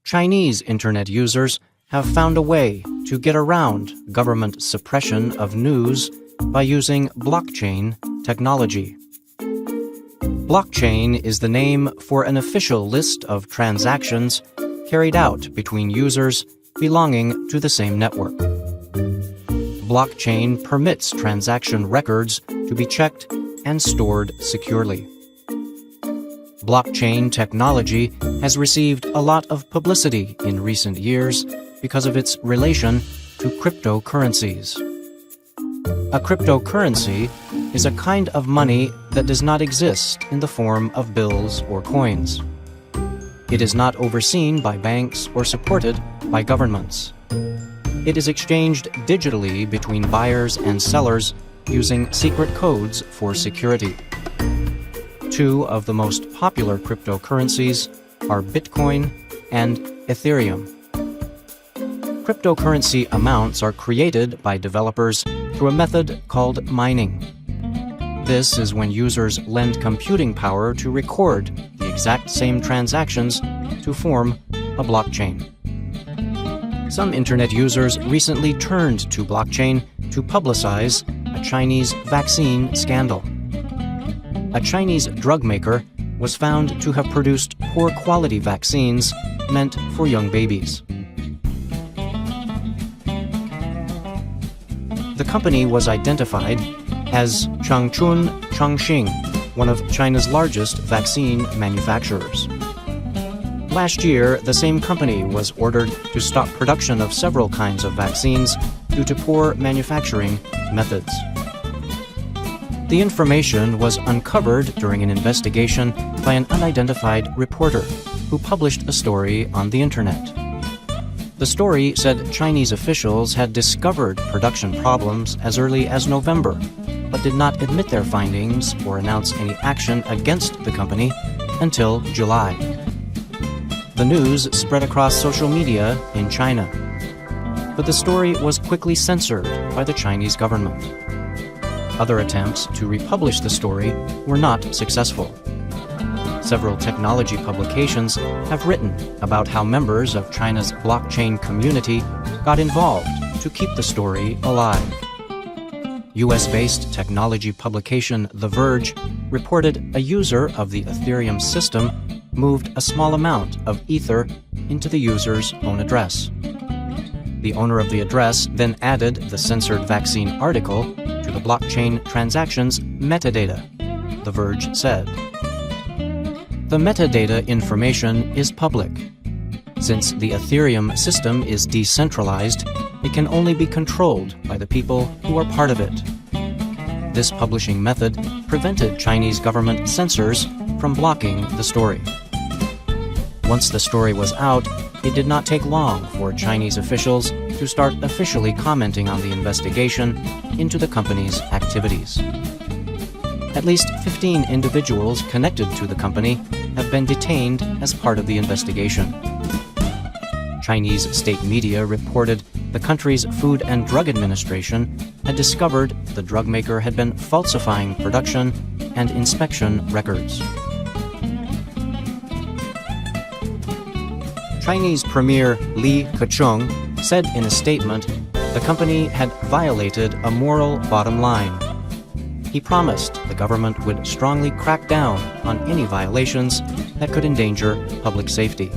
Chinese internet users have found a way to get around government suppression of news by using blockchain technology. Blockchain is the name for an official list of transactions carried out between users belonging to the same network. Blockchain permits transaction records to be checked and stored securely. Blockchain technology has received a lot of publicity in recent years because of its relation to cryptocurrencies. A cryptocurrency is a kind of money that does not exist in the form of bills or coins. It is not overseen by banks or supported by governments. It is exchanged digitally between buyers and sellers using secret codes for security. Two of the most popular cryptocurrencies are Bitcoin and Ethereum. Cryptocurrency amounts are created by developers through a method called mining. This is when users lend computing power to record the exact same transactions to form a blockchain. Some internet users recently turned to blockchain to publicize a Chinese vaccine scandal. A Chinese drug maker was found to have produced poor-quality vaccines meant for young babies. The company was identified as Changchun Changxing, one of China's largest vaccine manufacturers. Last year, the same company was ordered to stop production of several kinds of vaccines due to poor manufacturing methods. The information was uncovered during an investigation by an unidentified reporter who published a story on the internet. The story said Chinese officials had discovered production problems as early as November, but did not admit their findings or announce any action against the company until July. The news spread across social media in China, but the story was quickly censored by the Chinese government. Other attempts to republish the story were not successful. Several technology publications have written about how members of China's blockchain community got involved to keep the story alive. US-based technology publication The Verge reported a user of the Ethereum system moved a small amount of Ether into the user's own address. The owner of the address then added the censored vaccine article to the blockchain transaction's metadata, The Verge said. The metadata information is public. Since the Ethereum system is decentralized, it can only be controlled by the people who are part of it. This publishing method prevented Chinese government censors from blocking the story. Once the story was out, it did not take long for Chinese officials to start officially commenting on the investigation into the company's activities. At least 15 individuals connected to the company have been detained as part of the investigation. Chinese state media reported the country's Food and Drug Administration had discovered the drug maker had been falsifying production and inspection records. Chinese Premier Li Keqiang said in a statement the company had violated a moral bottom line. He promised the government would strongly crack down on any violations that could endanger public safety.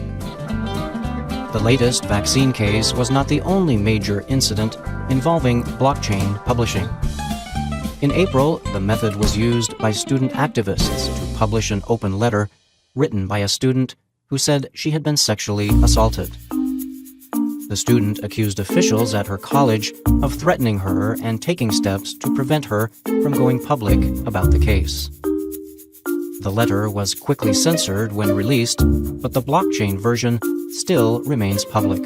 The latest vaccine case was not the only major incident involving blockchain publishing. In April, the method was used by student activists to publish an open letter written by a student who said she had been sexually assaulted. The student accused officials at her college of threatening her and taking steps to prevent her from going public about the case. The letter was quickly censored when released, but the blockchain version still remains public.